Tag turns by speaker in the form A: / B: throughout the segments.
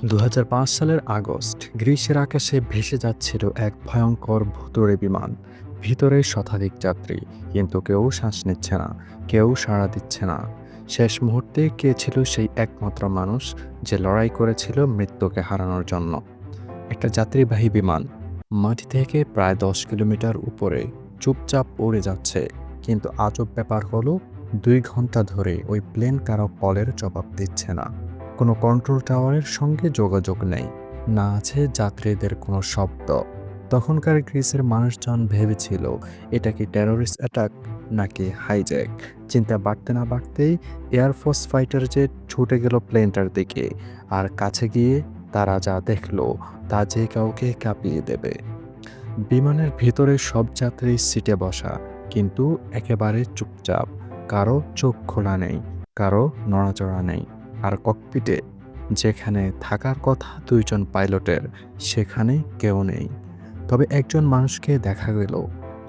A: ২০০৫ সালের আগস্ট গ্রিসের আকাশে ভেসে যাচ্ছিল এক ভয়ঙ্কর ভুতুড়ে বিমান। ভিতরে শতাধিক যাত্রী, কিন্তু কেউ শ্বাস নিচ্ছে না, কেউ সাড়া দিচ্ছে না। শেষ মুহূর্তে কে ছিল সেই একমাত্র মানুষ যে লড়াই করেছিল মৃত্যুকে হারানোর জন্য? একটা যাত্রীবাহী বিমান মাটি থেকে প্রায় ১০ কিলোমিটার উপরে চুপচাপ উড়ে যাচ্ছে। কিন্তু আজব ব্যাপার হলো, ২ ঘন্টা ধরে ওই প্লেন কারো কলের জবাব দিচ্ছে না। কোনো কন্ট্রোল টাওয়ারের সঙ্গে যোগাযোগ নেই, না আছে যাত্রীদের কোনো শব্দ। তখনকার গ্রিসের মানুষজন ভেবেছিল এটা কি টেরোরিস্ট অ্যাটাক নাকি হাইজ্যাক। চিন্তা বাড়তে না বাড়তেই এয়ারফোর্স ফাইটার জেট ছুটে গেল প্লেনটার দিকে। আর কাছে গিয়ে তারা যা দেখলো তা যে কাউকে কাঁপিয়ে দেবে। বিমানের ভেতরে সব যাত্রী সিটে বসা, কিন্তু একেবারে চুপচাপ। কারো চোখ খোলা নেই, কারো নড়াচড়া নেই। আর ককপিটে যেখানে থাকার কথা ২ জন পাইলটের, সেখানে কেউ নেই। তবে একজন মানুষকে দেখা গেল।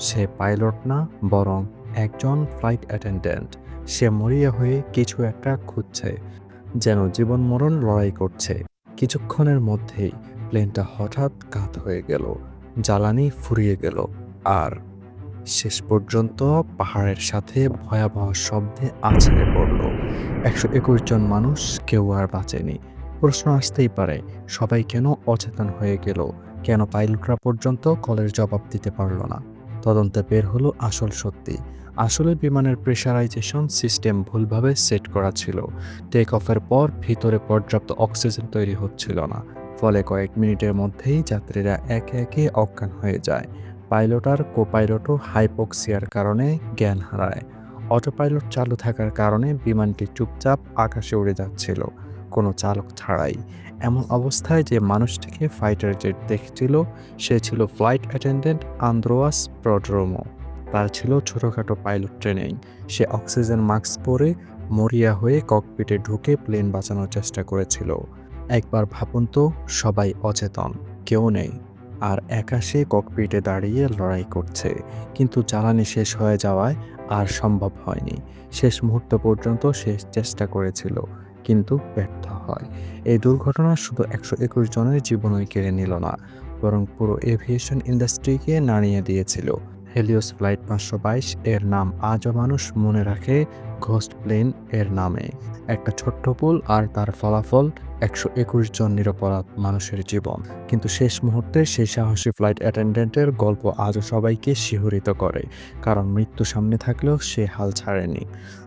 A: সে পাইলট না, বরং একজন ফ্লাইট অ্যাটেন্ডেন্ট। সে মরিয়া হয়ে কিছু একটা খুঁজছে, যেন জীবন মরণ লড়াই করছে। কিছুক্ষণের মধ্যেই প্লেনটা হঠাৎ কাত হয়ে গেল, জ্বালানি ফুরিয়ে গেল, আর শেষ পর্যন্ত পাহাড়ের সাথে ভয়াবহ শব্দে আছড়ে পড়ল। ১২১ জন মানুষ, কেউ আর বাঁচেনি। প্রশ্ন আসতেই পারে, সবাই কেন অচেতন হয়ে গেল? কেন পাইলটরা পর্যন্ত কলের জবাব দিতে পারল না? তদন্তে বের হলো আসল সত্যি। আসলে বিমানের প্রেশারাইজেশন সিস্টেম ভুলভাবে সেট করা ছিল। টেক অফের পর ভিতরে পর্যাপ্ত অক্সিজেন তৈরি হচ্ছিল না। ফলে কয়েক মিনিটের মধ্যেই যাত্রীরা একে একে অজ্ঞান হয়ে যায়। পাইলট আর কোপাইলটও হাইপোক্সিয়ার কারণে জ্ঞান হারায়। অটোপাইলট চালু থাকার কারণে বিমানটি চুপচাপ আকাশে উড়ে যাচ্ছিল, কোনো চালক ছাড়াই। এমন অবস্থায় যে মানুষটিকে ফাইটার জেট দেখছিল, সে ছিল ফ্লাইট অ্যাটেন্ডেন্ট আন্দ্রোয়াস প্রোড্রোমো। তার ছিল ছোটখাটো পাইলট ট্রেনিং। সে অক্সিজেন মাস্ক পরে মরিয়া হয়ে ককপিটে ঢুকে প্লেন বাঁচানোর চেষ্টা করেছিল। একবার ভাবুন তো, সবাই অচেতন, কেউ নেই, আর একা সে ককপিটে দাঁড়িয়ে লড়াই করছে। কিন্তু জ্বালানি শেষ হয়ে যাওয়ায় আর সম্ভব হয়নি। শেষ মুহূর্ত পর্যন্ত সে চেষ্টা করেছিল, কিন্তু ব্যর্থ হয়। এই দুর্ঘটনা শুধু ১২১ জনের জীবনই কেড়ে নিল না, বরং পুরো এভিয়েশন ইন্ডাস্ট্রিকে নাড়িয়ে দিয়েছিল। হেলিওস ফ্লাইট ৫২২ এর নাম আজও মানুষ মনে রাখে ঘোস্ট প্লেন এর নামে। একটা ছোট্ট ভুল আর তার ফলাফল ১২১ জন নিরপরাধ মানুষের জীবন। কিন্তু শেষ মুহূর্তে সেই সাহসী ফ্লাইট অ্যাটেন্ডেন্টের গল্প আজও সবাইকে শিহরিত করে, কারণ মৃত্যু সামনে থাকলেও সে হাল ছাড়েনি।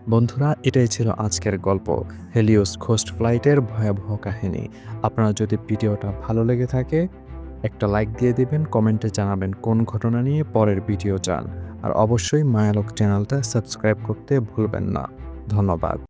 A: বন্ধুরা, এটাই ছিল আজকের গল্প, হেলিওস ঘোস্ট ফ্লাইটের ভয়াবহ কাহিনী। আপনার যদি ভিডিওটা ভালো লেগে থাকে, একটা লাইক দিয়ে দিবেন, কমেন্টে জানাবেন কোন ঘটনা নিয়ে পরের ভিডিও চান। আর অবশ্যই মায়ালোক চ্যানেলটা সাবস্ক্রাইব করতে ভুলবেন না। ধন্যবাদ।